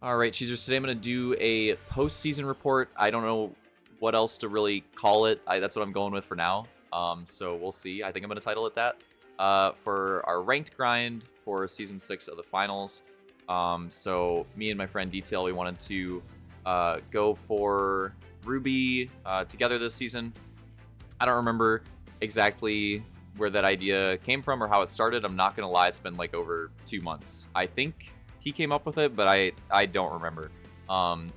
All right, cheesers. Today I'm going to do a postseason report. I don't know what else to really call it. That's what I'm going with for now. So we'll see. I think I'm going to title it that. For our ranked grind for Season 6 of the finals. So me and my friend Detail, we wanted to go for Ruby together this season. I don't remember exactly where that idea came from or how it started. I'm not going to lie. It's been like over 2 months. I think he came up with it, but I don't remember.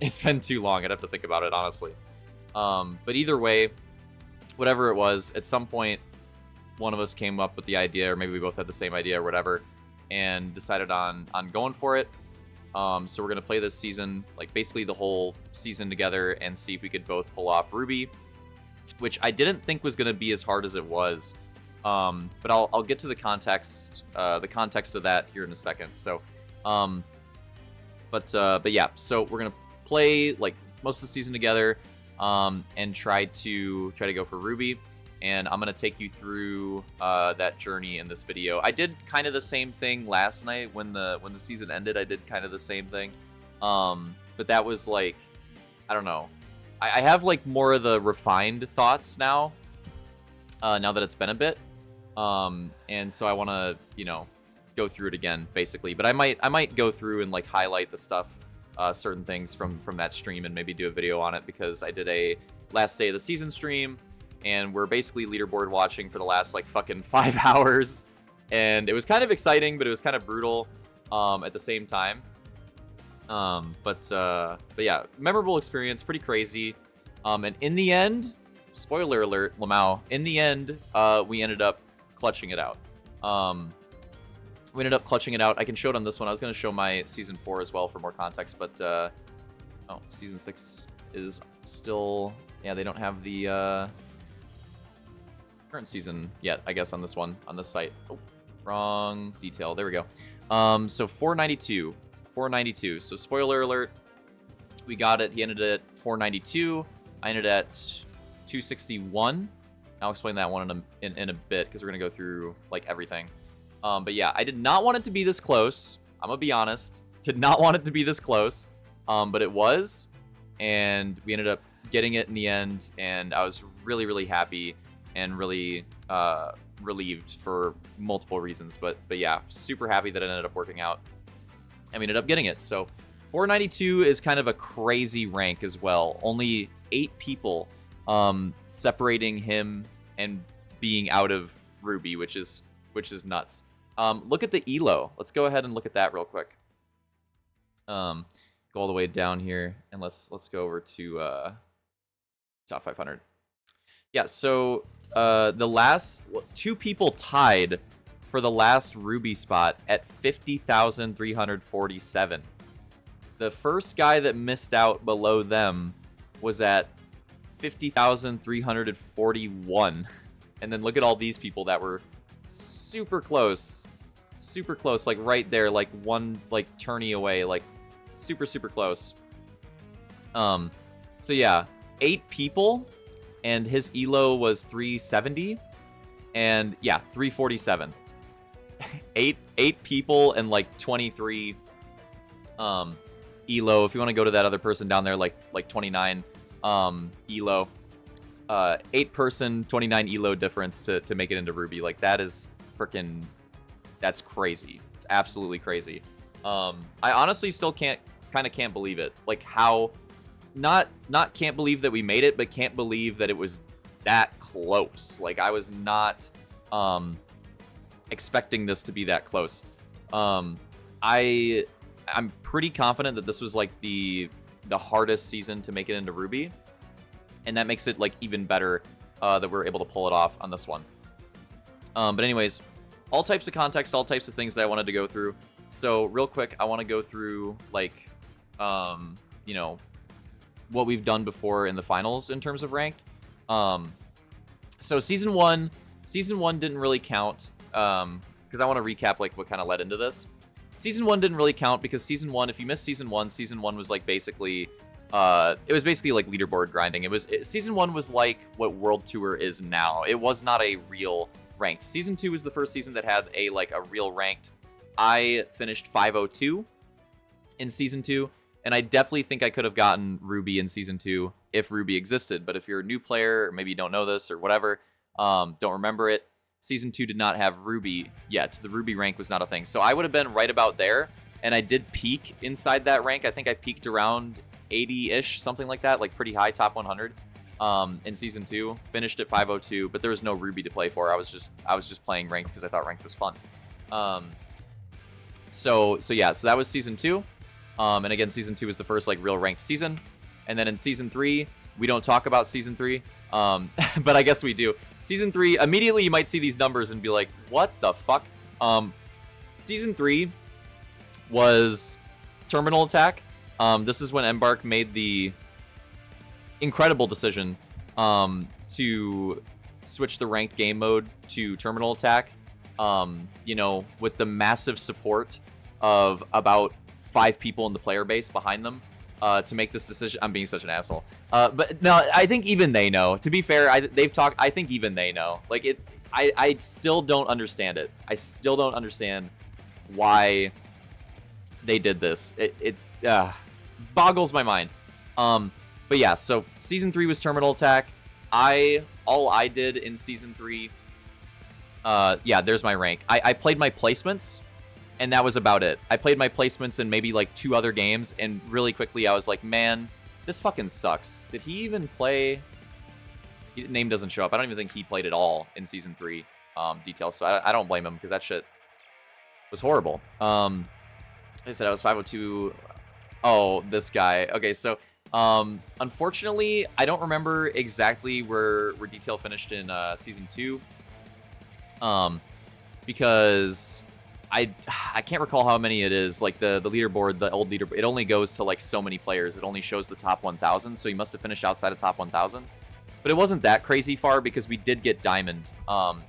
It's been too long. I'd have to think about it, honestly. But either way, whatever it was, at some point, one of us came up with the idea, or maybe we both had the same idea or whatever, and decided on going for it. So we're going to play this season, like basically the whole season together, and see if we could both pull off Ruby, which I didn't think was going to be as hard as it was. But I'll get to the context of that here in a second. So, but yeah, so we're gonna play like most of the season together, and try to go for Ruby, and I'm gonna take you through that journey in this video. I did kind of the same thing last night when the season ended. I did kind of the same thing, but that was like, I don't know. I have like more of the refined thoughts now. Now that it's been a bit, and so I want to, go through it again, basically. But I might go through and like highlight the stuff, certain things from that stream, and maybe do a video on it, because I did a last day of the season stream, and we're basically leaderboard watching for the last like fucking 5 hours, and it was kind of exciting, but it was kind of brutal, at the same time. But yeah, memorable experience, pretty crazy, and in the end, spoiler alert, Lamau, in the end, we ended up clutching it out. I can show it on this one. I was going to show my Season 4 as well for more context, but, oh, Season 6 is still, yeah, they don't have the, current season yet, I guess, on this one, on this site. Oh, wrong detail. There we go. So 492. So spoiler alert, we got it. He ended at 492. I ended at 261. I'll explain that one in a bit, because we're gonna go through like everything. But yeah, I did not want it to be this close. I'm gonna be honest. Did not want it to be this close. But it was, and we ended up getting it in the end, and I was really, really happy and really relieved for multiple reasons. But yeah, super happy that it ended up working out, and we ended up getting it. So 492 is kind of a crazy rank as well. Only 8 people separating him and being out of Ruby, which is nuts. Look at the elo. Let's go ahead and look at that real quick. Go all the way down here, and let's go over to top 500. Yeah, so the last 2 people tied for the last Ruby spot at 50,347. The first guy that missed out below them was at 50,341. And then look at all these people that were super close, like right there, like one like tourney away, like super close. So yeah, 8 people, and his elo was 370, and yeah, 347. 8 people and like 23 elo. If you want to go to that other person down there, like 29 elo. 8-person 29 elo difference to make it into Ruby. Like, that is freaking, that's crazy. It's absolutely crazy. I honestly still can't believe it. Like, how, not can't believe that we made it, but can't believe that it was that close. Like, I was not expecting this to be that close. I'm pretty confident that this was like the hardest season to make it into Ruby, and that makes it like even better that we're able to pull it off on this one. But anyways, all types of context, all types of things that I wanted to go through. So real quick, I want to go through like what we've done before in the finals in terms of ranked. So season one didn't really count, because I want to recap like what kind of led into this. Season 1 didn't really count because Season 1, if you missed Season 1 was like basically, it was basically like leaderboard grinding. Season 1 was like what World Tour is now. It was not a real ranked. Season 2 was the first season that had a real ranked. I finished 502 in Season 2, And I definitely think I could have gotten Ruby in Season 2 if Ruby existed. But if you're a new player, or maybe you don't know this or whatever, don't remember it, Season 2 did not have Ruby yet. The Ruby rank was not a thing. So I would have been right about there. And I did peak inside that rank. I think I peaked around 80-ish, something like that, like pretty high, top 100 in Season 2. Finished at 502, but there was no Ruby to play for. I was just playing ranked because I thought ranked was fun. So yeah, so that was Season 2. And again, Season 2 was the first like real ranked season. And then in Season 3, we don't talk about Season 3, but I guess we do. Season 3, immediately you might see these numbers and be like, what the fuck? Season 3 was Terminal Attack. This is when Embark made the incredible decision to switch the ranked game mode to Terminal Attack. You know, with the massive support of about 5 people in the player base behind them to make this decision. I'm being such an asshole. But no, I think even they know. To be fair, they've talked. I think even they know. Like it, I still don't understand it. I still don't understand why they did this. It boggles my mind. But yeah, so Season 3 was Terminal Attack. All I did in Season 3, yeah, there's my rank. I played my placements, and that was about it. I played my placements in maybe like 2 other games, and really quickly I was like, man, this fucking sucks. Did he even play? Name doesn't show up. I don't even think he played at all in Season 3 details, so I don't blame him, because that shit was horrible. I said I was 502. Oh, this guy. Okay, so unfortunately, I don't remember exactly where Detail finished in Season 2. Because I can't recall how many it is. Like the leaderboard, the old leaderboard, it only goes to like so many players. It only shows the top 1,000, so he must have finished outside of top 1,000. But it wasn't that crazy far, because we did get Diamond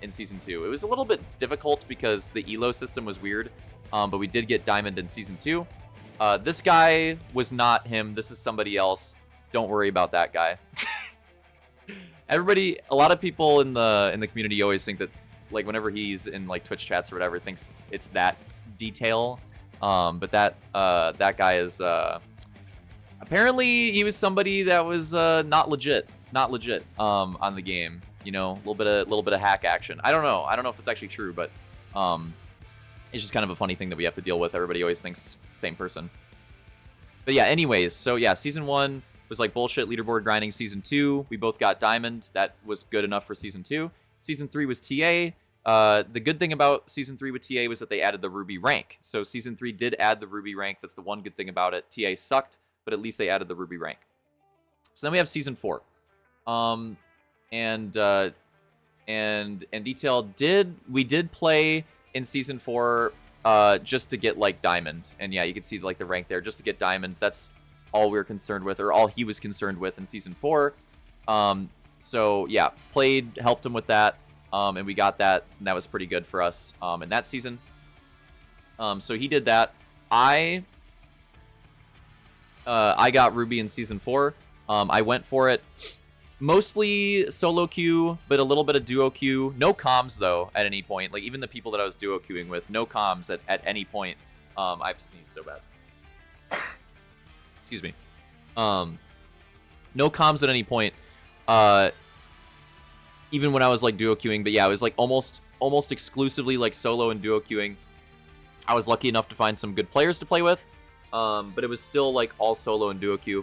in Season 2. It was a little bit difficult because the elo system was weird, but we did get Diamond in Season 2. This guy was not him. This is somebody else. Don't worry about that guy. Everybody, a lot of people in the community always think that, like, whenever he's in like Twitch chats or whatever, thinks it's that Detail. But that guy is apparently he was somebody that was not legit on the game. You know, a little bit of hack action. I don't know if it's actually true, but it's just kind of a funny thing that we have to deal with. Everybody always thinks the same person. But yeah, anyways, so yeah, Season 1 was like bullshit leaderboard grinding. Season 2, we both got Diamond. That was good enough for Season 2. Season 3 was TA. The good thing about Season 3 with TA was that they added the Ruby rank. So Season 3 did add the Ruby rank. That's the one good thing about it. TA sucked, but at least they added the Ruby rank. So then we have Season 4. And Detail we did play in Season 4 just to get like Diamond. And yeah, you can see like the rank there, just to get Diamond. That's all we were concerned with, or all he was concerned with in Season 4. So yeah, helped him with that, and we got that, and that was pretty good for us in that season. So he did that. I got Ruby in Season 4. I went for it. Mostly solo queue, but a little bit of duo queue. No comms, though, at any point. Like, even the people that I was duo queuing with, no comms at any point. I've sneezed so bad. Excuse me. No comms at any point. Even when I was, like, duo queuing. But, yeah, it was, like, almost exclusively, like, solo and duo queuing. I was lucky enough to find some good players to play with. But it was still, like, all solo and duo queue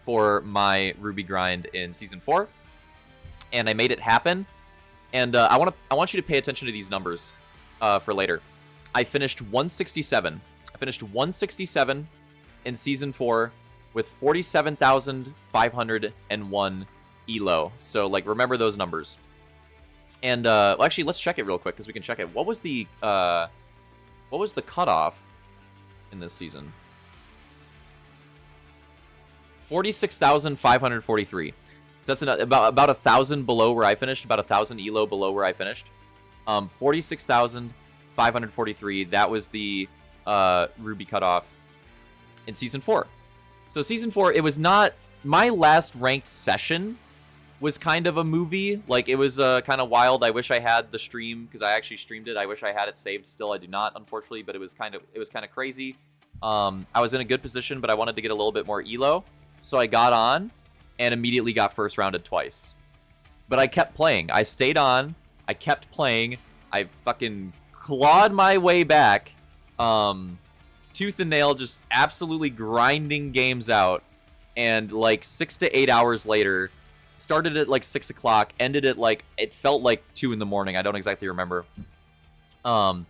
for my Ruby grind in Season 4, and I made it happen. And I want you to pay attention to these numbers for later. I finished 167. I finished 167 in Season 4 with 47,501 elo. So like, remember those numbers. And well, actually, let's check it real quick because we can check it. What was the cutoff in this season? 46,543. So that's about 1,000 below where I finished, about 1,000 elo below where I finished. 46,543. That was the Ruby cutoff in Season 4. So Season 4, it was not... My last ranked session was kind of a movie. Like, it was kind of wild. I wish I had the stream, because I actually streamed it. I wish I had it saved still. I do not, unfortunately, but it was kind of crazy. I was in a good position, but I wanted to get a little bit more elo. So I got on and immediately got first rounded twice. But I kept playing. I stayed on. I kept playing. I fucking clawed my way back. Tooth and nail, just absolutely grinding games out. And like 6 to 8 hours later, started at like 6 o'clock, ended at like, it felt like 2 in the morning. I don't exactly remember. And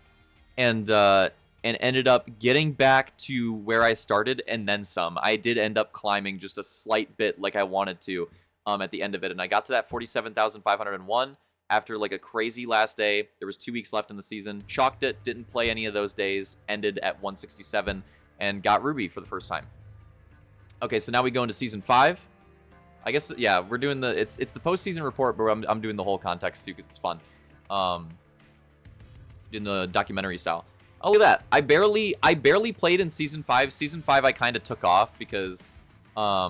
ended up getting back to where I started and then some. I did end up climbing just a slight bit like I wanted to at the end of it. And I got to that 47,501 after like a crazy last day. There was 2 weeks left in the season. Chalked it, didn't play any of those days, ended at 167 and got Ruby for the first time. Okay, so now we go into Season 5. I guess, yeah, we're doing the, it's the postseason report, but I'm doing the whole context too because it's fun. In the documentary style. Oh, look at that. I barely played in Season 5. Season 5 I kind of took off because, I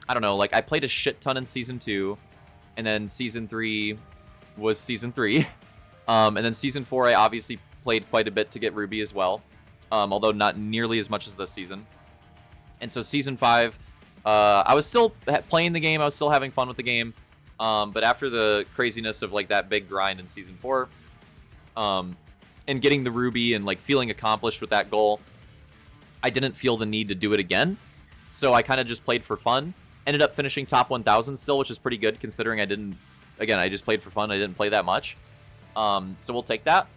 don't know, like I played a shit ton in Season 2, and then Season 3 was Season 3. And then Season 4 I obviously played quite a bit to get Ruby as well, although not nearly as much as this season. And so Season 5, I was still playing the game, I was still having fun with the game, but after the craziness of like that big grind in Season 4, and getting the Ruby and like feeling accomplished with that goal, I didn't feel the need to do it again. So I kind of just played for fun. Ended up finishing top 1,000 still, which is pretty good considering I didn't, again, I just played for fun. I didn't play that much. So we'll take that.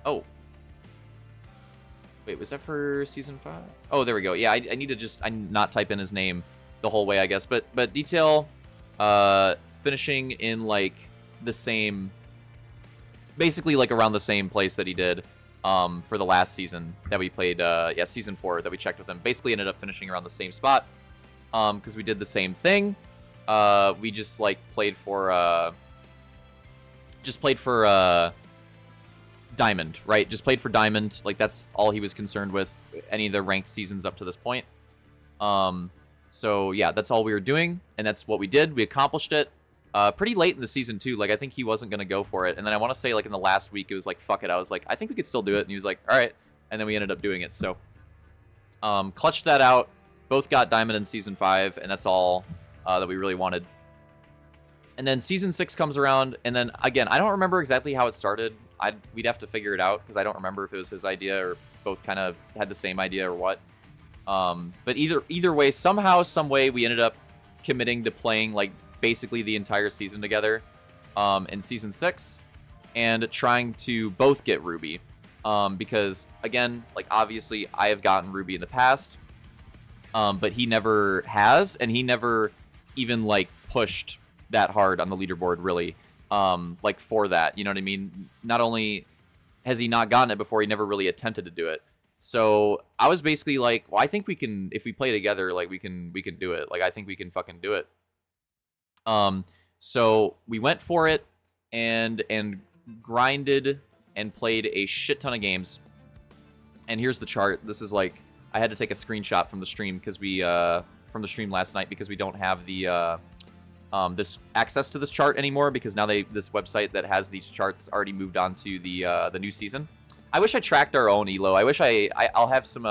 Oh. Wait, was that for Season 5? Oh, there we go. Yeah, I need to just, not type in his name the whole way, I guess. But Detail, finishing in like the same, basically like around the same place that he did for the last season that we played, Season 4 that we checked with him. Basically ended up finishing around the same spot because we did the same thing. We just like played for Diamond, right? Just played for Diamond. Like that's all he was concerned with any of the ranked seasons up to this point. So yeah, that's all we were doing, and that's what we did. We accomplished it. Pretty late in the season too. Like I think he wasn't gonna go for it, and then I want to say like in the last week it was like fuck it. I was like I think we could still do it, and he was like all right, and then we ended up doing it. So clutched that out. Both got Diamond in Season 5, and that's all that we really wanted. And then Season 6 comes around, and then again I don't remember exactly how it started. We'd have to figure it out because I don't remember if it was his idea or both kind of had the same idea or what. But either way, somehow, some way, we ended up committing to playing like basically the entire season together in Season 6 and trying to both get Ruby. Because again, like obviously I have gotten Ruby in the past, but he never has, and he never even like pushed that hard on the leaderboard really. Like for that, you know what I mean? Not only has he not gotten it before, he never really attempted to do it. So I was basically like, well, I think we can, if we play together, like we can do it. Like I think we can fucking do it. So we went for it and grinded and played a shit ton of games. And here's the chart. This is like, I had to take a screenshot from the stream because we, from the stream last night because we don't have the, this access to this chart anymore because now this website that has these charts already moved on to the new season. I wish I tracked our own elo. I wish I'll have some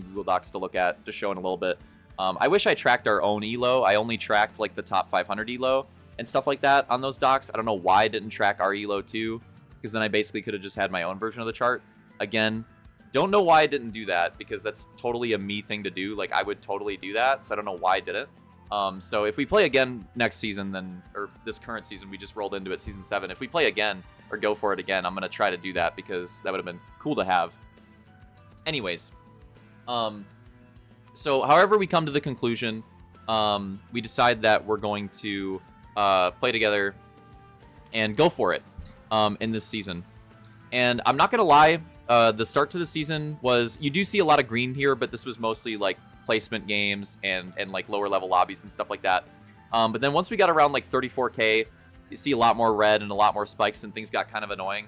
Google Docs to look at to show in a little bit. I wish I tracked our own elo. I only tracked like the top 500 elo and stuff like that on those docs. I don't know why I didn't track our elo too, because then I basically could have just had my own version of the chart. Again, don't know why I didn't do that because that's totally a me thing to do. Like I would totally do that, so I don't know why I didn't. So if we play again next season, then, or this current season, we just rolled into it, Season 7. If we play again or go for it again, I'm going to try to do that because that would have been cool to have. Anyways, so however we come to the conclusion, we decide that we're going to play together and go for it in this season. And I'm not going to lie, the start to the season was, you do see a lot of green here, but this was mostly like placement games and like lower level lobbies and stuff like that. But then once we got around like 34k, you see a lot more red and a lot more spikes and things got kind of annoying.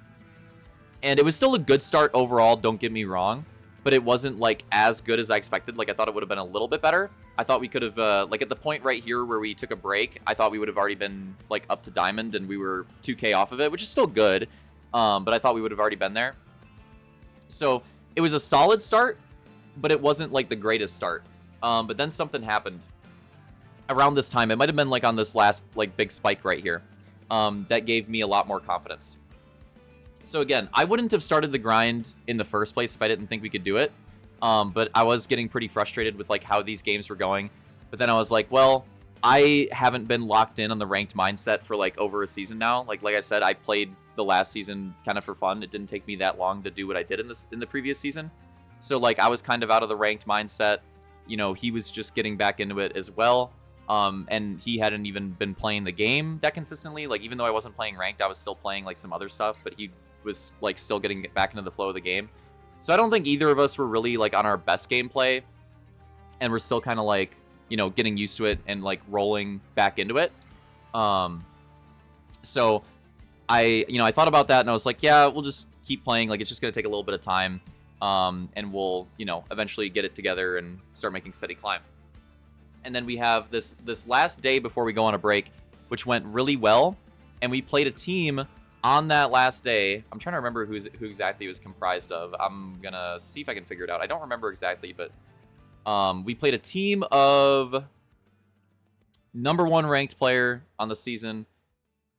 And it was still a good start overall, don't get me wrong, but it wasn't like as good as I expected. Like I thought it would have been a little bit better. I thought we could have, like at the point right here where we took a break, I thought we would have already been like up to Diamond and we were 2k off of it, which is still good. But I thought we would have already been there. So it was a solid start, but it wasn't like the greatest start. But then something happened around this time. It might have been like on this last like big spike right here. That gave me a lot more confidence. So again, I wouldn't have started the grind in the first place if I didn't think we could do it. But I was getting pretty frustrated with like how these games were going. But then I was like, well, I haven't been locked in on the ranked mindset for like over a season now. Like I said, I played the last season kind of for fun. It didn't take me that long to do what I did in the previous season. So like I was kind of out of the ranked mindset. You know, he was just getting back into it as well. And he hadn't even been playing the game that consistently. Like even though I wasn't playing ranked, I was still playing like some other stuff, but he was like still getting back into the flow of the game. So I don't think either of us were really like on our best gameplay, and we're still kind of like, you know, getting used to it and like rolling back into it. So I thought about that and I was like, yeah, we'll just keep playing. Like it's just going to take a little bit of time. And we'll, you know, eventually get it together and start making steady climb. And then we have this last day before we go on a break, which went really well. And we played a team on that last day. I'm trying to remember who exactly it was comprised of. I'm going to see if I can figure it out. I don't remember exactly, but we played a team of #1 ranked player on the season,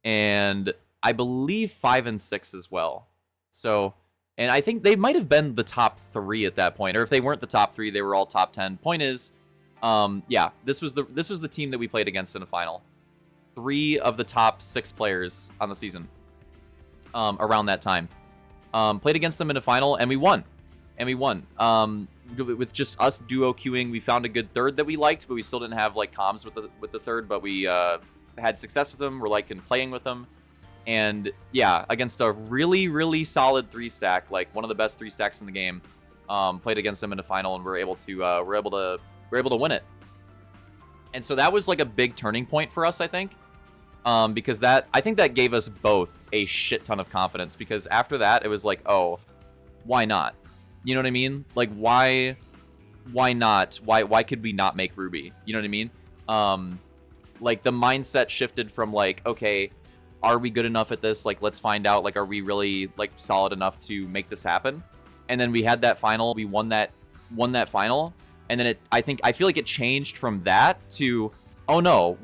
and I believe 5 and 6 as well. So, and I think they might have been the top 3 at that point, or if they weren't the top 3, they were all top 10. Point is, yeah, this was the team that we played against in the final. 3 of the top 6 players on the season around that time. Played against them in the final, and we won. With just us duo queuing, we found a good third that we liked, but we still didn't have like comms with the third, but we had success with them. We're liking playing with them. And yeah, against a really, really solid 3-stack, like one of the best 3-stacks in the game, played against them in the final, and we're able to win it. And so that was like a big turning point for us, I think, because I think that gave us both a shit ton of confidence, because after that it was like, oh, why not? You know what I mean? Like, why not? Why could we not make Ruby? You know what I mean? Like, the mindset shifted from, like, okay, are we good enough at this? Like, let's find out. Like, are we really, like, solid enough to make this happen? And then we had that final. We won that final. And then I feel like it changed from that to, oh, no,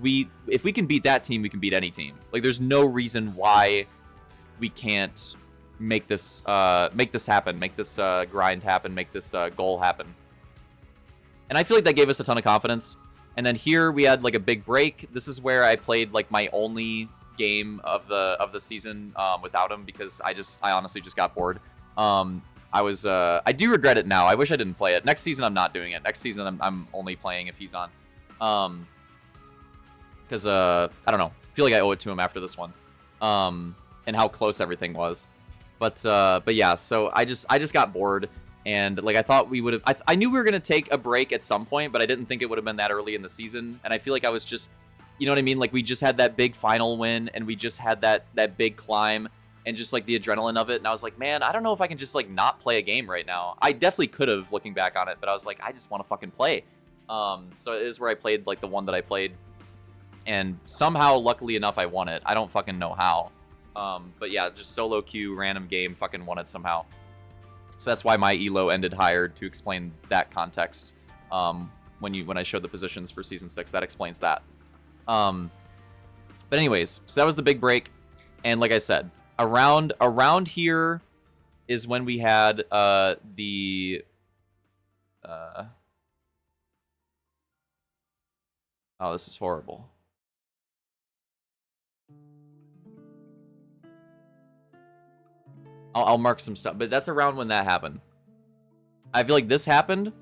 if we can beat that team, we can beat any team. Like, there's no reason why we can't make this happen, make this grind happen, make this goal happen. And I feel like that gave us a ton of confidence. And then here we had like a big break. This is where I played like my only game of the season without him, because I honestly just got bored. I do regret it now. I wish I didn't play it. Next season I'm not doing it. Next season I'm only playing if he's on. Because I don't know. I feel like I owe it to him after this one. And how close everything was. But yeah, so I just got bored, and like I thought we would have. I knew we were gonna take a break at some point, but I didn't think it would have been that early in the season. And I feel like I was just, you know what I mean? Like we just had that big final win, and we just had that big climb, and just like the adrenaline of it. And I was like, man, I don't know if I can just like not play a game right now. I definitely could have, looking back on it, but I was like, I just want to fucking play. So it is where I played like the one that I played, and somehow, luckily enough, I won it. I don't fucking know how. But yeah, just solo queue, random game, fucking won it somehow. So that's why my elo ended higher, to explain that context. When I showed the positions for Season 6, that explains that. But anyways, so that was the big break. And like I said, around here is when we had the... oh, this is horrible. I'll mark some stuff, but that's around when that happened. I feel like this happened,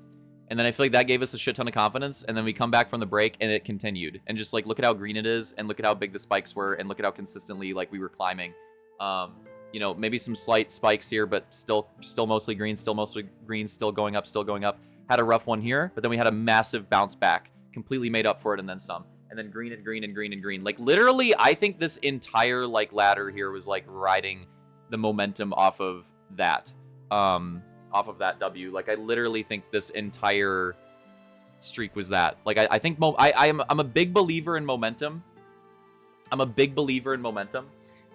and then I feel like that gave us a shit ton of confidence, and then we come back from the break, and it continued. And just, like, look at how green it is, and look at how big the spikes were, and look at how consistently, like, we were climbing. You know, maybe some slight spikes here, but still mostly green, still going up. Had a rough one here, but then we had a massive bounce back. Completely made up for it, and then some. And then green and green and green and green. Like, literally, I think this entire, like, ladder here was, like, riding the momentum off of that W. Like, I literally think this entire streak was that. Like, I think I'm a big believer in momentum.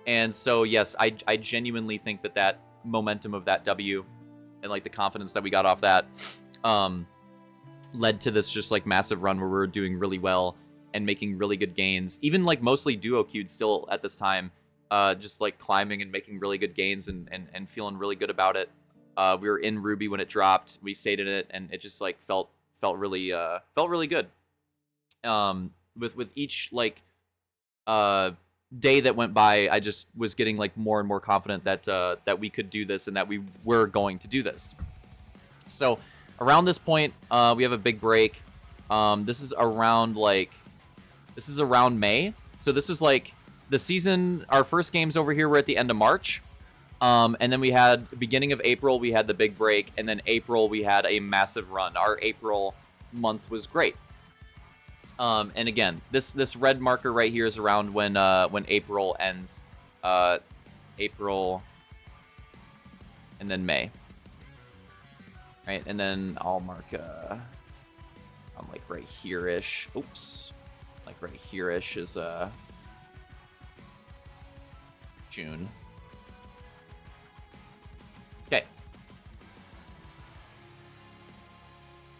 And so yes, I genuinely think that momentum of that W like the confidence that we got off that led to this just like massive run where we were doing really well and making really good gains. Even like mostly duo queued still at this time, just like climbing and making really good gains and feeling really good about it. We were in Ruby when it dropped. We stayed in it, and it just like felt really good. With each like day that went by, I just was getting like more and more confident that we could do this and that we were going to do this. So around this point, we have a big break. This is around May. So this was like the season. Our first games over here were at the end of March. And then we had the beginning of April, we had the big break, and then April we had a massive run. Our April month was great. And again, this red marker right here is around when April ends. April and then May. Right, and then I'll mark I'm like right here-ish. Oops. Like right here-ish is June. Okay.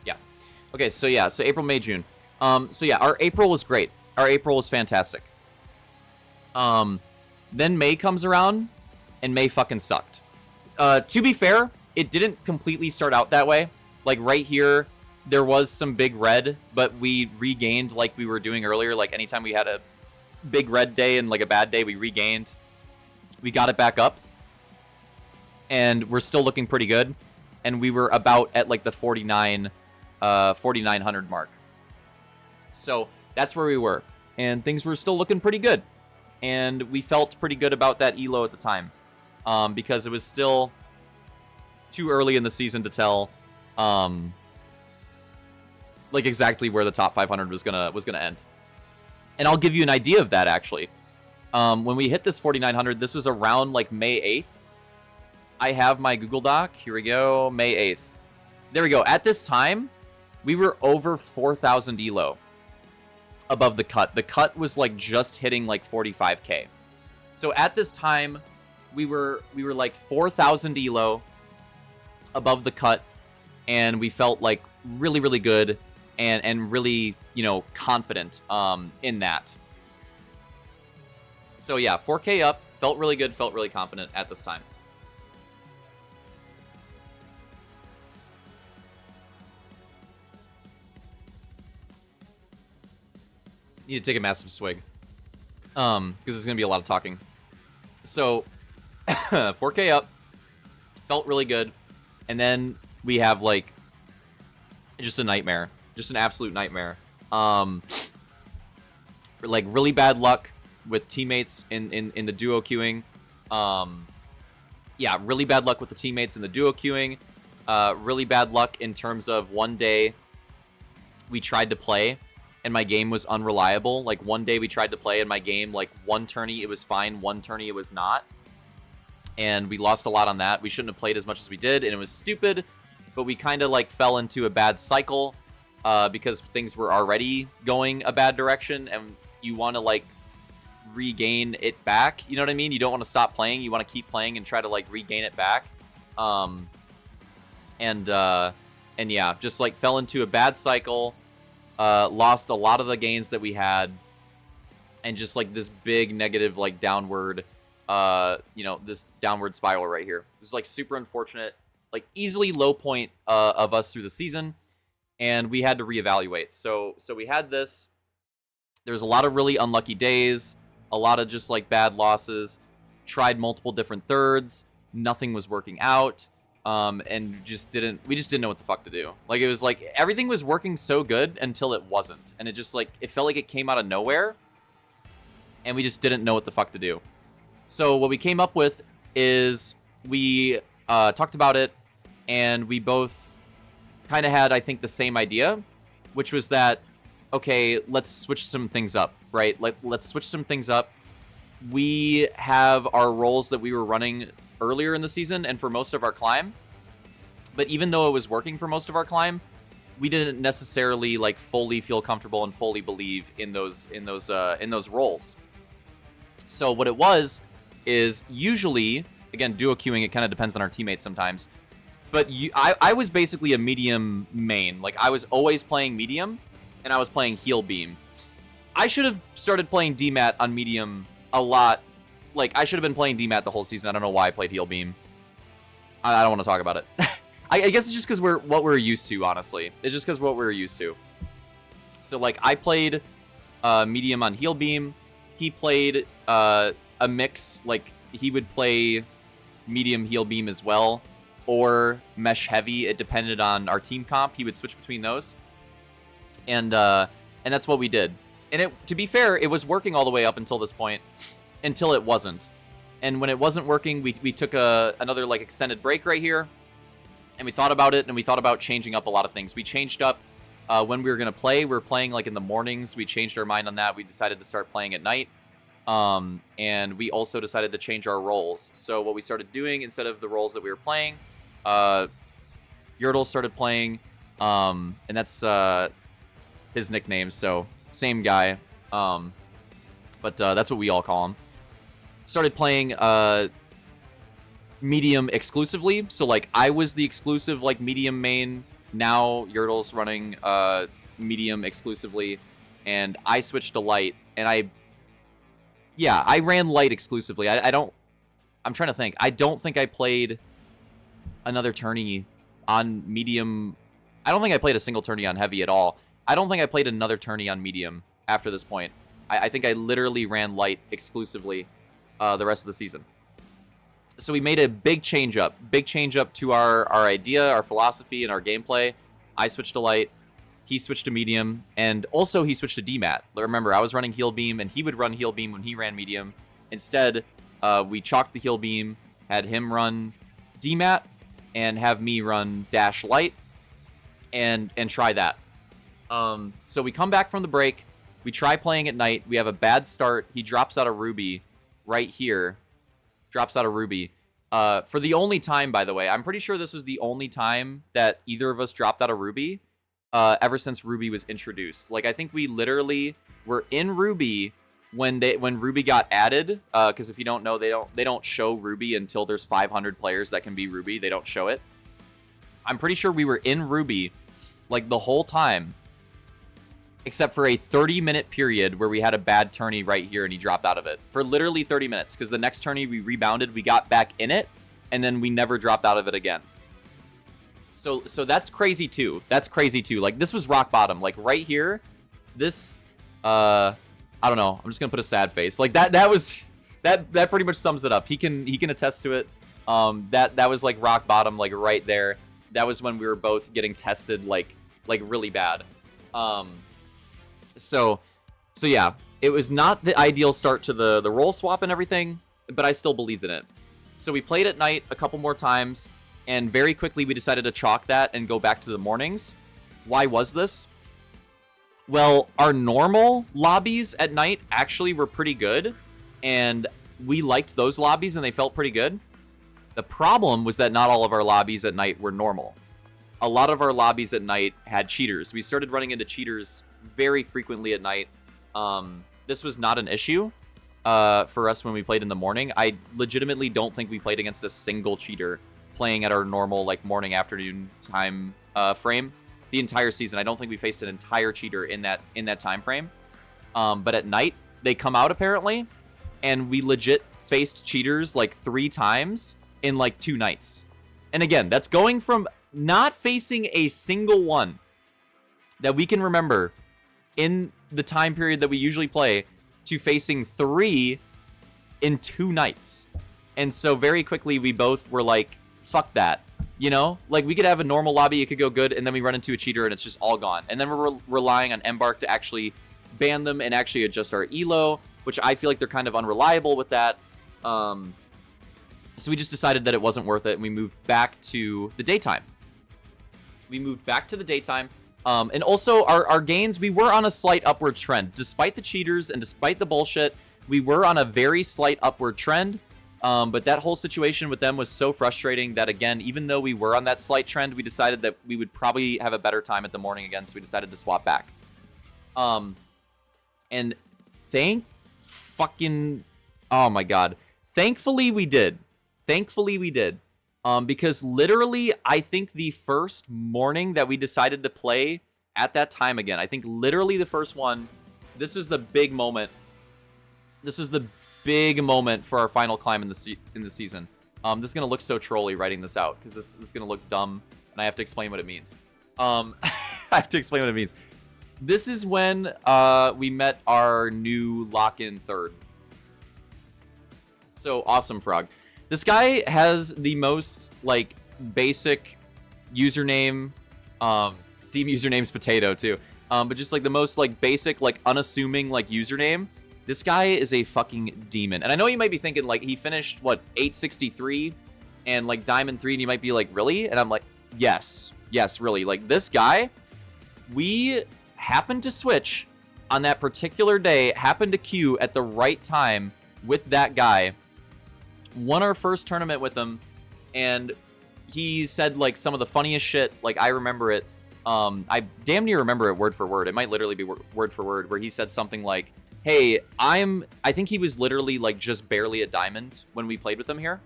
Yeah. Okay, so yeah, so April, May, June. So yeah, our April was great. Our April was fantastic. Then May comes around, and May fucking sucked. To be fair, it didn't completely start out that way. Like right here, there was some big red, but we regained like we were doing earlier. Like anytime we had a big red day and like a bad day, we regained. We got it back up. And we're still looking pretty good. And we were about at like the 4,900 mark. So that's where we were. And things were still looking pretty good. And we felt pretty good about that elo at the time. Because it was still too early in the season to tell like exactly where the top 500 was gonna end. And I'll give you an idea of that actually. When we hit this 4,900, this was around like May 8th. I have my Google Doc. Here we go. May 8th. There we go. At this time, we were over 4,000 elo above the cut. The cut was like just hitting like 45k. So at this time, we were like 4,000 elo above the cut, and we felt like really, really good and really, you know, confident in that. So yeah, 4k up, felt really good, felt really confident at this time. Need to take a massive swig. Because there's going to be a lot of talking. So, 4k up. Felt really good. And then we have, like, just a nightmare. Just an absolute nightmare. Like, really bad luck with teammates in the duo queuing. Yeah, really bad luck with the teammates in the duo queuing. Really bad luck in terms of one day we tried to play and my game was unreliable. Like one day we tried to play and my game, like one tourney it was fine, one tourney it was not. And we lost a lot on that. We shouldn't have played as much as we did, and it was stupid, but we kind of like fell into a bad cycle because things were already going a bad direction, and you want to like regain it back. You know what I mean? You don't want to stop playing. You want to keep playing and try to like regain it back. And yeah, just like fell into a bad cycle. Lost a lot of the gains that we had, and just like this big negative like downward you know, this downward spiral right here. This is like super unfortunate, like easily low point of us through the season, and we had to reevaluate. So we had this. There's a lot of really unlucky days, a lot of just like bad losses. Tried multiple different thirds, nothing was working out. And we just didn't know what the fuck to do. Like, it was like everything was working so good until it wasn't, and it just like it felt like it came out of nowhere, and we just didn't know what the fuck to do. So what we came up with is we talked about it, and we both kind of had, I think, the same idea, which was that, okay, let's switch some things up, right? Let's switch some things up. We have our roles that we were running earlier in the season and for most of our climb, but even though it was working for most of our climb, we didn't necessarily like fully feel comfortable and fully believe in those roles. So what it was is usually, again, duo queuing, it kind of depends on our teammates sometimes. But I was basically a medium main. Like, I was always playing medium, and I was playing heal beam. I should have started playing DMAT on medium a lot. Like, I should have been playing DMAT the whole season. I don't know why I played heal beam. I don't want to talk about it. I guess it's just because what we're used to, honestly. It's just because what we're used to. So, like, I played medium on heal beam. He played a mix. Like, he would play medium heal beam as well, or mesh heavy. It depended on our team comp. He would switch between those, and that's what we did. And to be fair, it was working all the way up until this point, until it wasn't. And when it wasn't working, we took another like extended break right here, and we thought about it, and we thought about changing up a lot of things. We changed up when we were gonna play. We were playing like in the mornings. We changed our mind on that. We decided to start playing at night. And we also decided to change our roles. So what we started doing, instead of the roles that we were playing, Yurtle started playing, and that's his nickname, so same guy, but that's what we all call him. Started playing medium exclusively, so like I was the exclusive like medium main. Now Yurtle's running medium exclusively, and I switched to light, and I ran light exclusively. I'm trying to think. I don't think I played another tourney on medium. I don't think I played a single tourney on heavy at all. I don't think I played another tourney on medium after this point. I think I literally ran light exclusively the rest of the season. So we made a big change up to our idea, our philosophy, and our gameplay. I switched to light. He switched to medium, and also he switched to DMAT. Remember, I was running heal beam, and he would run heal beam when he ran medium. Instead, we chalked the heal beam, had him run DMAT, and have me run dash light, and try that. So we come back from the break. We try playing at night. We have a bad start. He drops out of Ruby right here. Drops out of Ruby. For the only time, by the way. I'm pretty sure this was the only time that either of us dropped out of Ruby ever since Ruby was introduced. Like, I think we literally were in Ruby when Ruby got added. Because if you don't know, they don't show Ruby until there's 500 players that can be Ruby. They don't show it. I'm pretty sure we were in Ruby like the whole time, except for a 30-minute period where we had a bad tourney right here and he dropped out of it for literally 30 minutes, because the next tourney we rebounded, we got back in it, and then we never dropped out of it again. So that's crazy too. That's crazy too. Like, this was rock bottom. Like, right here, this I don't know. I'm just gonna put a sad face. Like, that was that pretty much sums it up. He can attest to it. That was like rock bottom, like right there. That was when we were both getting tested like really bad. So yeah, it was not the ideal start to the role swap and everything, but I still believed in it. So we played at night a couple more times, and very quickly we decided to chalk that and go back to the mornings. Why was this? Well, our normal lobbies at night actually were pretty good, and we liked those lobbies and they felt pretty good. The problem was that not all of our lobbies at night were normal. A lot of our lobbies at night had cheaters. We started running into cheaters very frequently at night. This was not an issue for us when we played in the morning. I legitimately don't think we played against a single cheater playing at our normal like morning afternoon time frame the entire season. I don't think we faced an entire cheater in that time frame. But at night they come out apparently, and we legit faced cheaters like 3 times in like 2 nights. And again, that's going from not facing a single one that we can remember in the time period that we usually play to facing 3 in 2 nights. And so very quickly we both were like, fuck that. You know, like, we could have a normal lobby, it could go good, and then we run into a cheater and it's just all gone. And then we're relying on Embark to actually ban them and actually adjust our elo, which I feel like they're kind of unreliable with that. So we just decided that it wasn't worth it, and we moved back to the daytime. And also our gains, we were on a slight upward trend. Despite the cheaters and despite the bullshit, we were on a very slight upward trend. But that whole situation with them was so frustrating that, again, even though we were on that slight trend, we decided that we would probably have a better time at the morning again, so we decided to swap back. And oh my god. Thankfully we did. Because literally, I think the first morning that we decided to play at that time again, I think literally the first one, this is the big moment. This is the big moment for our final climb in the season. This is going to look so trolly writing this out, because this is going to look dumb, and I have to explain what it means. I have to explain what it means. This is when we met our new lock-in third. So, AWESOMEFROG. This guy has the most, like, basic username. Steam username's Potato, too. But just, like, the most, like, basic, like, unassuming, like, username. This guy is a fucking demon. And I know you might be thinking, like, he finished, what, 863? And, like, Diamond 3, and you might be like, really? And I'm like, yes. Yes, really. Like, this guy, we happened to switch on that particular day, happened to queue at the right time with that guy. Won our first tournament with him, and he said, like, some of the funniest shit. Like, I remember it. I damn near remember it word for word. It might literally be word for word, where he said something like, hey, I think he was literally, like, just barely at Diamond when we played with him here.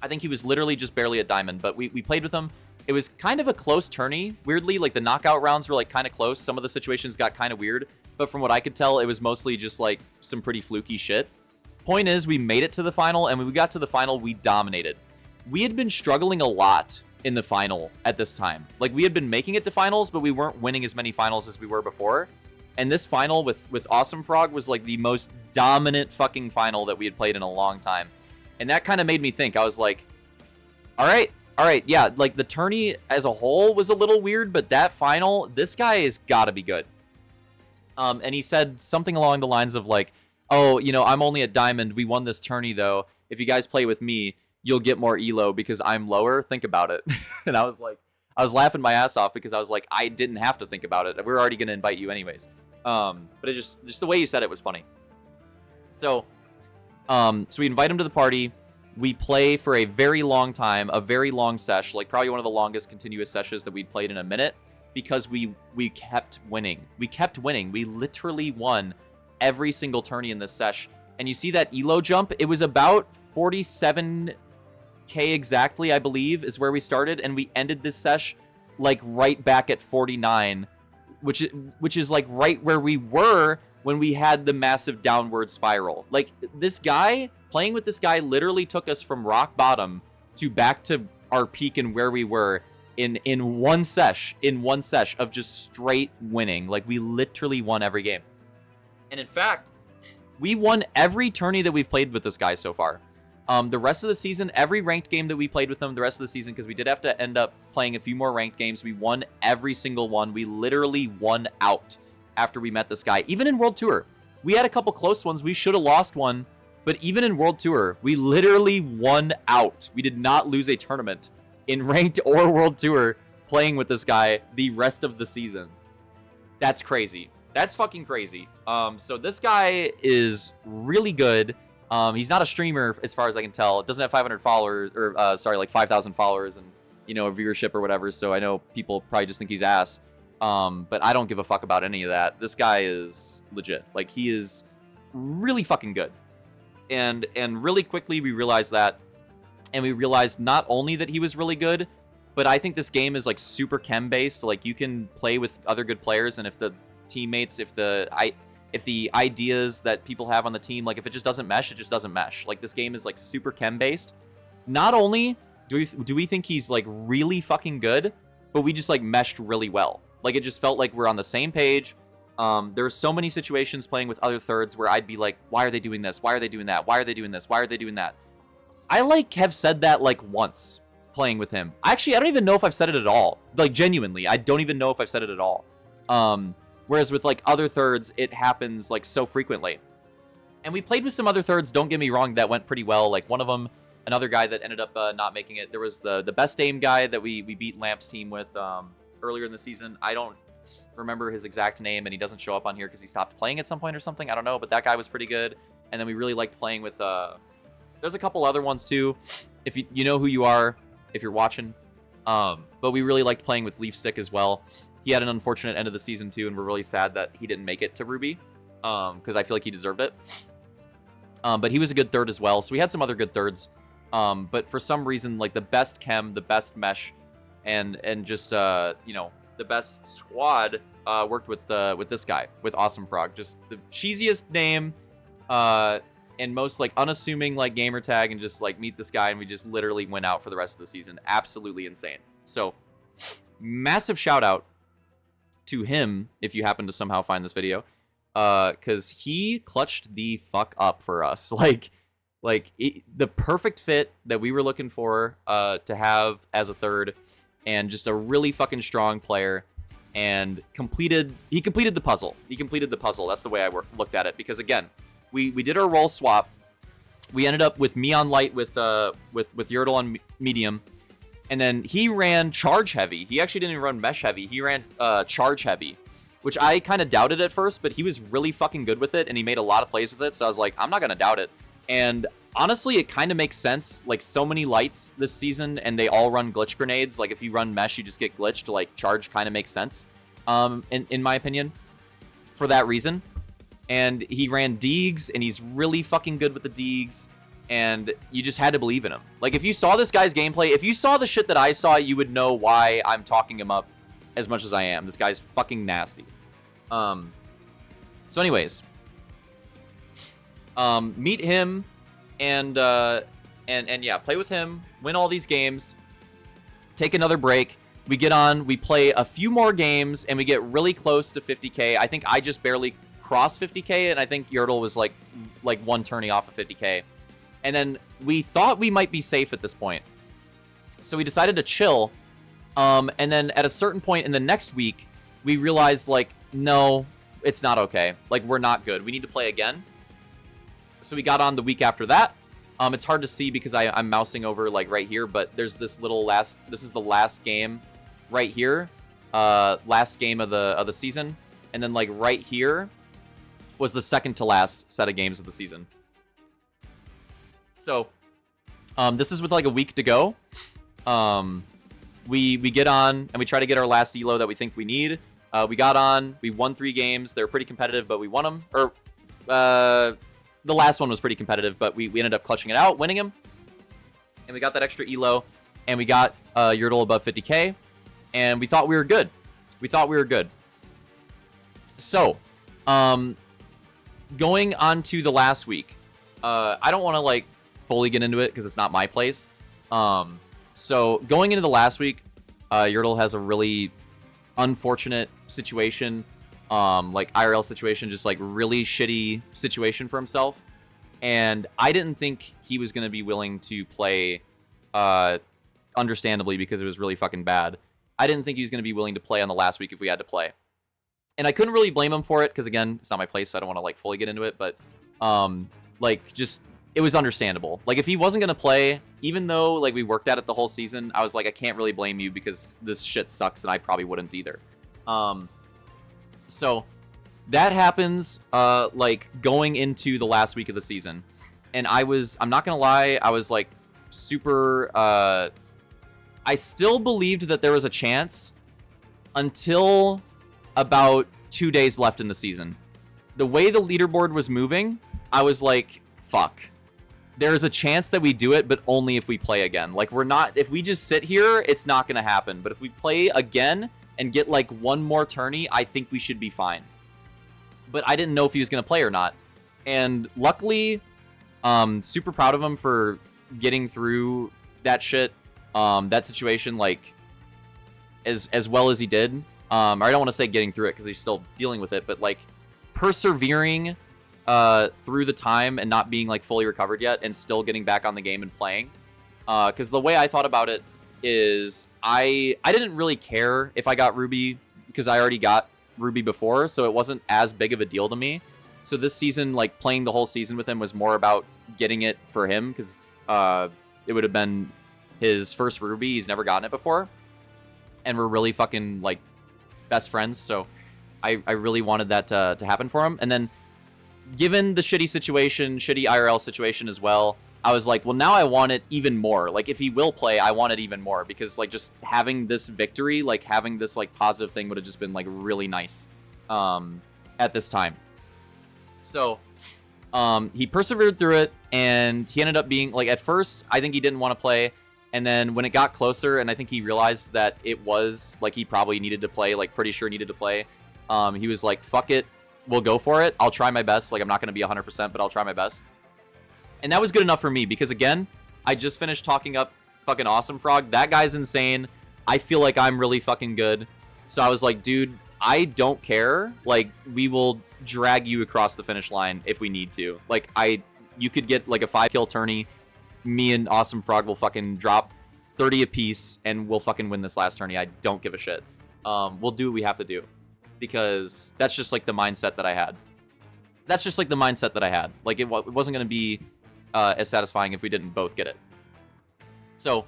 I think he was literally just barely at Diamond, but we played with him. It was kind of a close tourney. Weirdly, like, the knockout rounds were, like, kind of close. Some of the situations got kind of weird, but from what I could tell, it was mostly just, like, some pretty fluky shit. Point is, we made it to the final, and when we got to the final, we dominated. We had been struggling a lot in the final at this time. Like, we had been making it to finals, but we weren't winning as many finals as we were before. And this final with AWESOMEFROG was, like, the most dominant fucking final that we had played in a long time. And that kind of made me think. I was like, all right, yeah, like, the tourney as a whole was a little weird, but that final, this guy has got to be good. And he said something along the lines of, like, oh, you know, I'm only at Diamond. We won this tourney, though. If you guys play with me, you'll get more elo because I'm lower. Think about it. And I was like, I was laughing my ass off because I was like, I didn't have to think about it. We're already going to invite you anyways. But it just the way you said it was funny. So we invite him to the party. We play for a very long time, a very long sesh, like probably one of the longest continuous sessions that we'd played in a minute, because we kept winning. We kept winning. We literally won every single tourney in this sesh. And you see that elo jump? It was about 47k exactly, I believe, is where we started, and we ended this sesh like right back at 49, which is like right where we were when we had the massive downward spiral. Like, this guy, playing with this guy literally took us from rock bottom to back to our peak and where we were in one sesh of just straight winning. Like, we literally won every game. And in fact, we won every tourney that we've played with this guy so far. The rest of the season, every ranked game that we played with him the rest of the season, because we did have to end up playing a few more ranked games, we won every single one. We literally won out after we met this guy. Even in World Tour, we had a couple close ones. We should have lost one, but even in World Tour, we literally won out. We did not lose a tournament in ranked or World Tour playing with this guy the rest of the season. That's crazy. That's fucking crazy. So this guy is really good. He's not a streamer as far as I can tell. It doesn't have 500 followers, or like 5,000 followers and, you know, a viewership or whatever. So I know people probably just think he's ass. But I don't give a fuck about any of that. This guy is legit. Like, he is really fucking good. And really quickly we realized that. And we realized not only that he was really good, but I think this game is, like, super chem based. Like, you can play with other good players, and if the teammates, if the ideas that people have on the team, like, if it just doesn't mesh, it just doesn't mesh. Like, this game is, like, super chem based. Not only do we think he's, like, really fucking good, but we just, like, meshed really well. Like, it just felt like we're on the same page. There were so many situations playing with other thirds where I'd be like, why are they doing this? Why are they doing that? Why are they doing this? Why are they doing that? I, like, have said that, like, once playing with him. Actually, I don't even know if I've said it at all. Like, genuinely, I don't even know if I've said it at all. Whereas with, like, other thirds, it happens, like, so frequently. And we played with some other thirds, don't get me wrong, that went pretty well. Like, one of them, another guy that ended up not making it. There was the best aim guy that we beat Lamp's team with earlier in the season. I don't remember his exact name, and he doesn't show up on here because he stopped playing at some point or something. I don't know, but that guy was pretty good. And then we really liked playing with... there's a couple other ones, too, if you know who you are, if you're watching. But we really liked playing with Leaf Stick as well. He had an unfortunate end of the season, too, and we're really sad that he didn't make it to Ruby, because I feel like he deserved it. But he was a good third as well, so we had some other good thirds. But for some reason, like the best chem, the best mesh, and just you know, the best squad worked with this guy, with AWESOMEFROG. Just the cheesiest name, and most like unassuming like gamer tag, and just like meet this guy, and we just literally went out for the rest of the season. Absolutely insane. So massive shout out to him if you happen to somehow find this video, because he clutched the fuck up for us. The perfect fit that we were looking for to have as a third, and just a really fucking strong player, and he completed the puzzle. He completed the puzzle. That's the way I looked at it, because again, we did our role swap. We ended up with me on light with Yurtle on medium, and then he ran charge heavy. He actually didn't even run mesh heavy. He ran charge heavy, which I kind of doubted at first, but he was really fucking good with it, and he made a lot of plays with it, so I was like, I'm not gonna doubt it. And honestly, it kind of makes sense. Like, so many lights this season, and they all run glitch grenades. Like, if you run mesh, you just get glitched. Like, charge kind of makes sense, in my opinion, for that reason. And he ran Deegs, and he's really fucking good with the Deegs, and you just had to believe in him. Like, if you saw this guy's gameplay, if you saw the shit that I saw, you would know why I'm talking him up as much as I am. This guy's fucking nasty. So anyways, meet him, and yeah, play with him, win all these games, take another break. We get on, we play a few more games, and we get really close to 50k. I think I just barely crossed 50k, and I think Yurtle was like one turning off of 50k. And then we thought we might be safe at this point, so we decided to chill. And then at a certain point in the next week, we realized, like, no, it's not okay. Like, we're not good. We need to play again. So we got on the week after that. It's hard to see because I'm mousing over like right here, but there's this little this is the last game right here. Last game of the season. And then like right here was the second to last set of games of the season. So this is with like a week to go. We get on and we try to get our last elo that we think we need. We got on, we won 3 games. They were pretty competitive, but we won them. Or the last one was pretty competitive, but we ended up clutching it out, winning him. And we got that extra elo, and we got Yurtle above 50k, and we thought we were good. We thought we were good. So, going on to the last week, I don't want to like fully get into it because it's not my place. So going into the last week, Yurtle has a really unfortunate situation. Like IRL situation, just like really shitty situation for himself. And I didn't think he was going to be willing to play, understandably, because it was really fucking bad. I didn't think he was going to be willing to play on the last week if we had to play. And I couldn't really blame him for it, because again, it's not my place, so I don't want to like fully get into it, but like just, it was understandable. Like if he wasn't going to play, even though like we worked at it the whole season, I was like, I can't really blame you because this shit sucks, and I probably wouldn't either. So that happens, like going into the last week of the season, and I'm not gonna lie, I was like super, I still believed that there was a chance until about 2 days left in the season. The way the leaderboard was moving, I was like, fuck, there's a chance that we do it, but only if we play again. Like if we just sit here, it's not gonna happen, but if we play again and get like one more tourney, I think we should be fine. But I didn't know if he was going to play or not. And luckily, super proud of him for getting through that shit, that situation, like, as well as he did. Or I don't want to say getting through it because he's still dealing with it, but like persevering through the time and not being like fully recovered yet and still getting back on the game and playing. Because the way I thought about it is I didn't really care if I got Ruby because I already got Ruby before, so it wasn't as big of a deal to me. So this season, like playing the whole season with him was more about getting it for him, because it would have been his first Ruby. He's never gotten it before, and we're really fucking like best friends, so I really wanted that to happen for him. And then given the shitty IRL situation as well, I was like, well, now I want it even more. Like, if he will play, I want it even more, because like just having this victory, like having this like positive thing would have just been like really nice at this time. So He persevered through it, and he ended up being, like, at first, I think he didn't want to play, and then when it got closer, and I think he realized that it was, like, he probably needed to play, like, pretty sure needed to play, he was like, fuck it, we'll go for it, I'll try my best, like, I'm not going to be 100%, but I'll try my best. And that was good enough for me, because, again, I just finished talking up fucking AWESOMEFROG. That guy's insane. I feel like I'm really fucking good. So I was like, dude, I don't care. Like, we will drag you across the finish line if we need to. Like, you could get, like, a 5-kill tourney. Me and AWESOMEFROG will fucking drop 30 apiece, and we'll fucking win this last tourney. I don't give a shit. We'll do what we have to do. Because that's just, like, the mindset that I had. That's just, like, the mindset that I had. Like, it wasn't going to be as satisfying if we didn't both get it. So,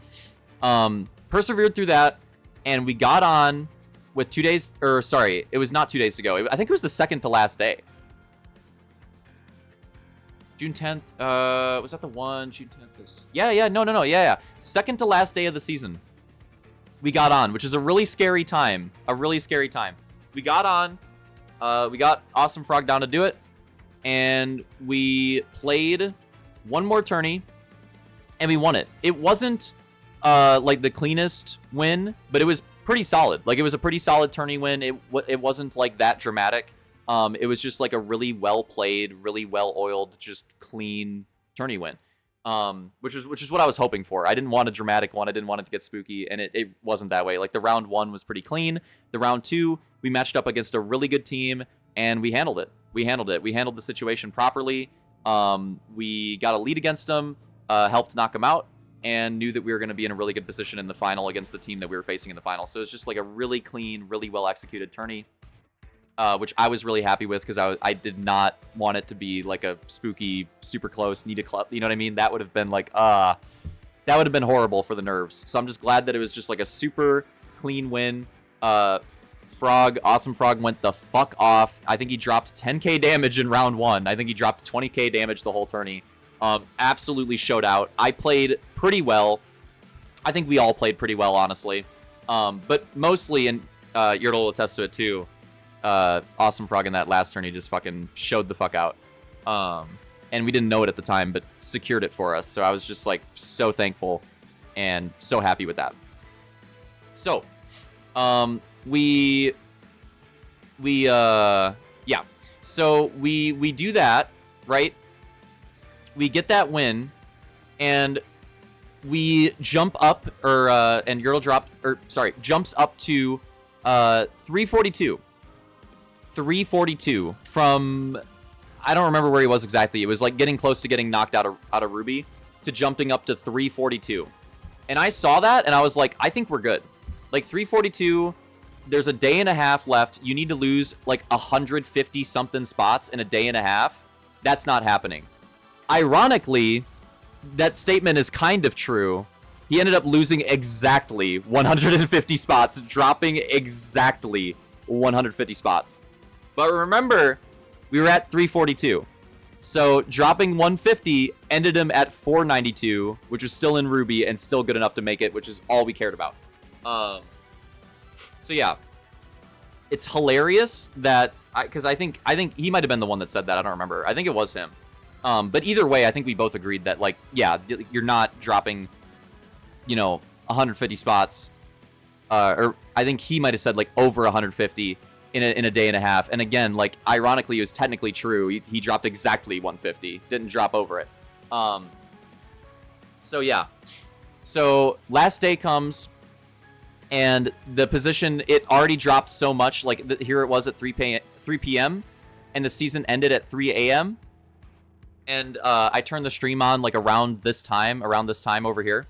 persevered through that, and we got on with 2 days, or sorry, it was not 2 days to go. I think it was the second to last day. June 10th, was that the one? June 10th? Yeah. Second to last day of the season. We got on, which is a really scary time. We got on, we got AWESOMEFROG down to do it, and we played one more tourney, and we won it. It wasn't like the cleanest win, but it was pretty solid. Like, it was a pretty solid tourney win. It wasn't like that dramatic. It was just like a really well played, really well oiled, just clean tourney win. Which is what I was hoping for. I didn't want a dramatic one. I didn't want it to get spooky, and it wasn't that way. Like, the round 1 was pretty clean. The round 2, we matched up against a really good team, and we handled it. We handled the situation properly. We got a lead against them. Helped knock them out, and knew that we were going to be in a really good position in the final against the team that we were facing in the final. So it's just like a really clean, really well executed tourney, which I was really happy with, because I did not want it to be like a spooky, super close, need a club. You know what I mean? That would have been like, that would have been horrible for the nerves. So I'm just glad that it was just like a super clean win. AWESOMEFROG went the fuck off. I think he dropped 10k damage in round 1. I think he dropped 20k damage the whole tourney. Absolutely showed out. I played pretty well. I think we all played pretty well, honestly. But mostly, and Yurtle will attest to it too, AWESOMEFROG in that last tourney just fucking showed the fuck out. And we didn't know it at the time, but secured it for us. So I was just like so thankful and so happy with that. So, yeah. So we do that, right? We get that win, and we jump up, and Yurtle jumps up to 342. 342 from, I don't remember where he was exactly. It was like getting close to getting knocked out of Ruby, to jumping up to 342. And I saw that, and I was like, I think we're good. Like, 342, there's a day and a half left. You need to lose like 150 something spots in a day and a half. That's not happening. Ironically, that statement is kind of true. He ended up losing exactly 150 spots, dropping exactly 150 spots. But remember, we were at 342. So dropping 150 ended him at 492, which was still in Ruby and still good enough to make it, which is all we cared about. So yeah, it's hilarious that, because I think he might have been the one that said that. I don't remember. I think it was him. But either way, I think we both agreed that, like, yeah, you're not dropping, 150 spots. Or I think he might have said, like, over 150 in a day and a half. And again, like, ironically, it was technically true. He dropped exactly 150. Didn't drop over it. So, yeah. So, last day comes, and the position, it already dropped so much. Like, here it was at 3 p.m., and the season ended at 3 a.m., and I turned the stream on like around this time over here,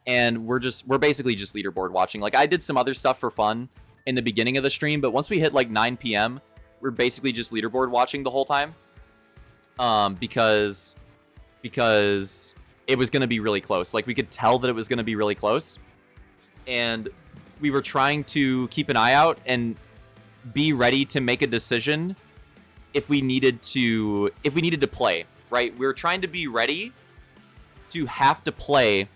and we're basically just leaderboard watching. Like, I did some other stuff for fun in the beginning of the stream, but once we hit like 9 p.m., we're basically just leaderboard watching the whole time, because it was going to be really close. Like, we could tell that it was going to be really close, and we were trying to keep an eye out and be ready to make a decision if we needed to play. Right, we were trying to be ready to have to play,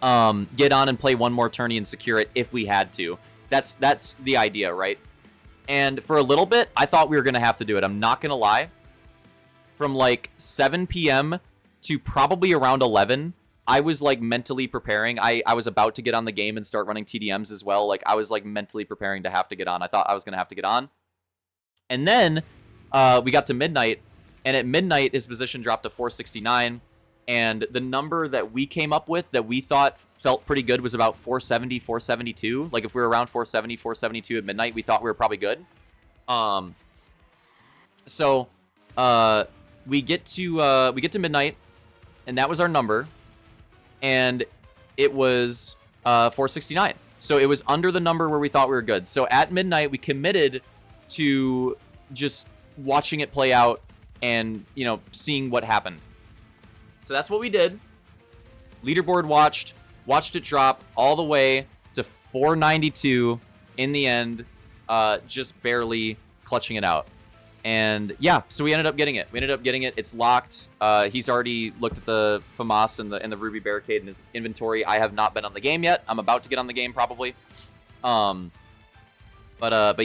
get on and play one more tourney and secure it if we had to. That's the idea, right? And for a little bit, I thought we were gonna have to do it. I'm not gonna lie. from like 7 p.m. to probably around 11, I was like mentally preparing. I was about to get on the game and start running TDMs as well. Like I was like mentally preparing to have to get on. I thought I was going to have to get on. And then we got to midnight, and at midnight his position dropped to 469, and the number that we came up with that we thought felt pretty good was about 470, 472. Like if we were around 470, 472 at midnight, we thought we were probably good. So we get to midnight, and that was our number, and it was 469. So it was under the number where we thought we were good. So at midnight, we committed to just watching it play out and, you know, seeing what happened. So that's what we did. Leaderboard watched it drop all the way to 492 in the end, just barely clutching it out. And yeah, so we ended up getting it. It's locked. He's already looked at the FAMAS and the Ruby Barricade in his inventory. I have not been on the game yet. I'm about to get on the game probably. But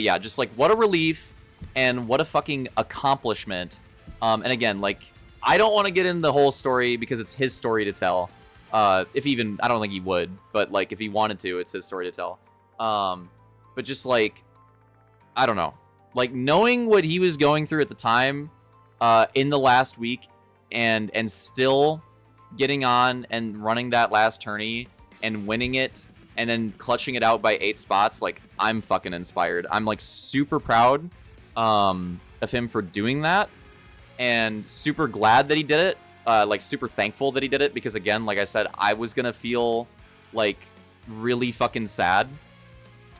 yeah, just like what a relief and what a fucking accomplishment. And again, like I don't want to get in the whole story because it's his story to tell. If even, I don't think he would, but like if he wanted to, it's his story to tell. But just like, I don't know. Like knowing what he was going through at the time, in the last week, and still getting on and running that last tourney and winning it and then clutching it out by 8 spots, like I'm fucking inspired. I'm like super proud of him for doing that, and super glad that he did it. Like super thankful that he did it, because again, like I said, I was gonna feel like really fucking sad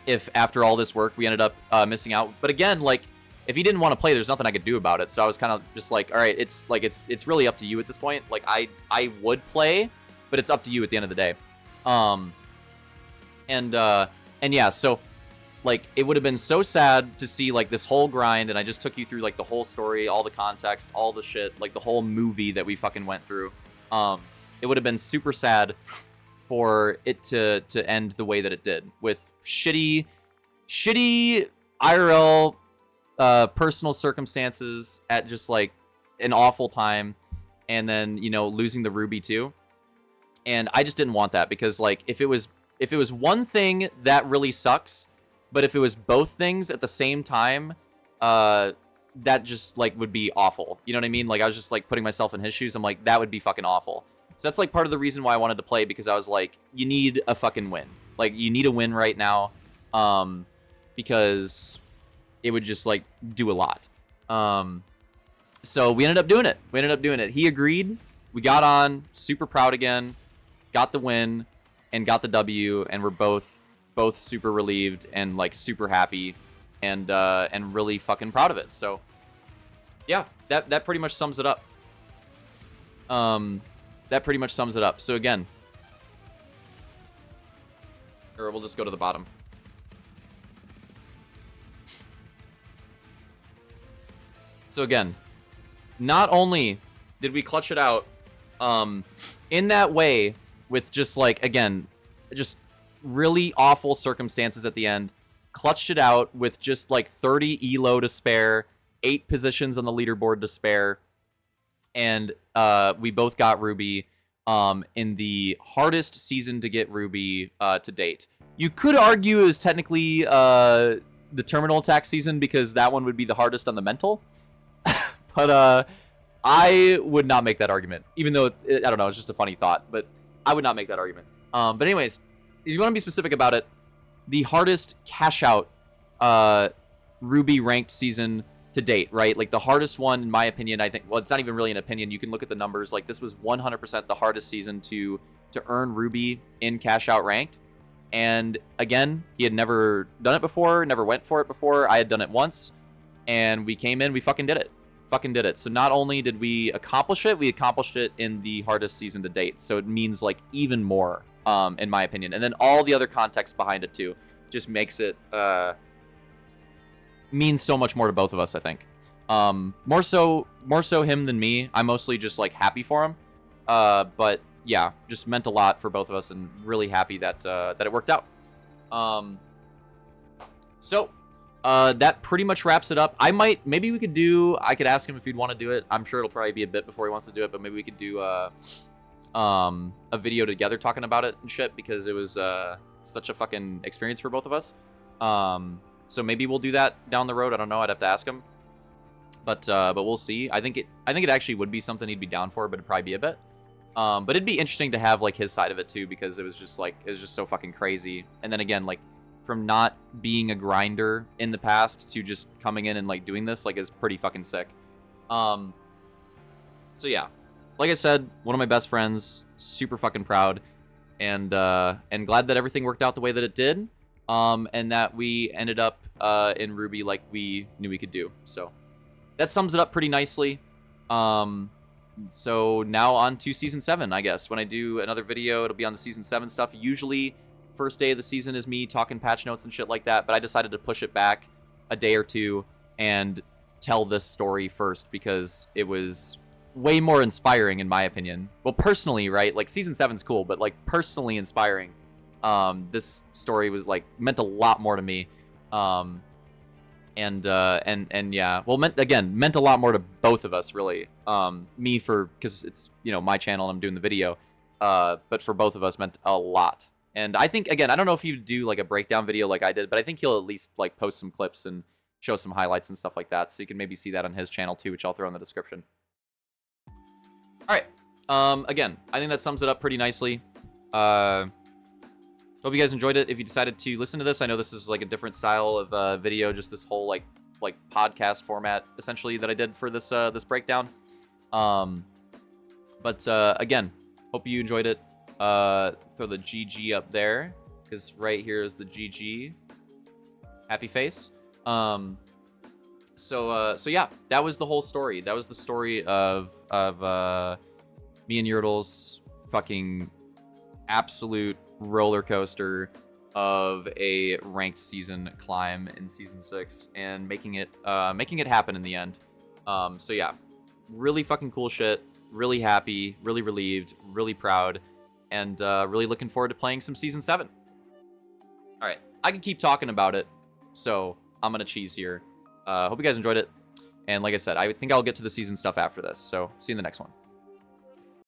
if after all this work we ended up missing out. But again, like if he didn't want to play, there's nothing I could do about it. So I was kind of just like, all right, it's really up to you at this point. Like I would play, but it's up to you at the end of the day. And yeah, so like it would have been so sad to see like this whole grind, and I just took you through like the whole story, all the context, all the shit, like the whole movie that we fucking went through. It would have been super sad for it to end the way that it did, with shitty IRL personal circumstances at just like an awful time, and then, you know, losing the Ruby too. And I just didn't want that, because like if it was one thing, that really sucks, but if it was both things at the same time, that just like would be awful. You know what I mean? Like I was just like putting myself in his shoes. I'm like, that would be fucking awful. So that's like part of the reason why I wanted to play, because I was like, you need a fucking win. Like you need a win right now, because it would just like do a lot. So we ended up doing it. He agreed. We got on, super proud again, got the win and got the W, and we're both super relieved and like super happy and really fucking proud of it. So yeah, that pretty much sums it up. So again, or we'll just go to the bottom. So again, not only did we clutch it out in that way with just like, again, just really awful circumstances at the end, clutched it out with just like 30 elo to spare, 8 positions on the leaderboard to spare, and we both got Ruby in the hardest season to get Ruby to date. You could argue it was technically the terminal attack season, because that one would be the hardest on the mental. But I would not make that argument, even though I don't know, it's just a funny thought, but I would not make that argument. But anyways, if you want to be specific about it, the hardest cash out Ruby ranked season to date, right? Like the hardest one, in my opinion, I think, well, it's not even really an opinion. You can look at the numbers. Like this was 100% the hardest season to earn Ruby in cash out ranked. And again, he had never done it before, never went for it before. I had done it once, and we came in, we fucking did it. So not only did we accomplish it, we accomplished it in the hardest season to date. So it means like even more, in my opinion. And then all the other context behind it too just makes it means so much more to both of us, I think. More so him than me. I'm mostly just like happy for him. But yeah, just meant a lot for both of us, and really happy that that it worked out. So That pretty much wraps it up. Maybe we could do, I could ask him if he'd want to do it. I'm sure it'll probably be a bit before he wants to do it, but maybe we could do a video together talking about it and shit, because it was such a fucking experience for both of us. So maybe we'll do that down the road. I don't know. I'd have to ask him, but we'll see. I think it actually would be something he'd be down for, but it'd probably be a bit. But it'd be interesting to have like his side of it too, because it was just so fucking crazy. And then again, like, from not being a grinder in the past to just coming in and like doing this, like, is pretty fucking sick. So yeah, like I said, one of my best friends, super fucking proud, and glad that everything worked out the way that it did, and that we ended up in Ruby like we knew we could do. So that sums it up pretty nicely. So now on to Season 7, I guess. When I do another video, it'll be on the Season 7 stuff. Usually, first day of the season is me talking patch notes and shit like that, but I decided to push it back a day or two and tell this story first, because it was way more inspiring, in my opinion. Well, personally, right? Like, Season 7's cool, but, like, personally inspiring. This story was, like, meant a lot more to me. And yeah, well, meant a lot more to both of us, really. Me because it's, you know, my channel and I'm doing the video, but for both of us meant a lot. And I think, again, I don't know if he'd do like a breakdown video like I did, but I think he'll at least like post some clips and show some highlights and stuff like that, so you can maybe see that on his channel too, which I'll throw in the description. All right, again, I think that sums it up pretty nicely. Hope you guys enjoyed it. If you decided to listen to this, I know this is like a different style of video, just this whole like podcast format essentially that I did for this this breakdown. But again, hope you enjoyed it. Throw the GG up there, because right here is the GG happy face. So yeah, that was the whole story. That was the story of me and Yurtle's fucking absolute roller coaster of a ranked season climb in Season 6, and making it happen in the end. So yeah, really fucking cool shit. Really happy, really relieved, really proud, and really looking forward to playing some Season 7. All right, I can keep talking about it, so I'm gonna cheese here. Hope you guys enjoyed it, and like I said, I think I'll get to the season stuff after this, so see you in the next one.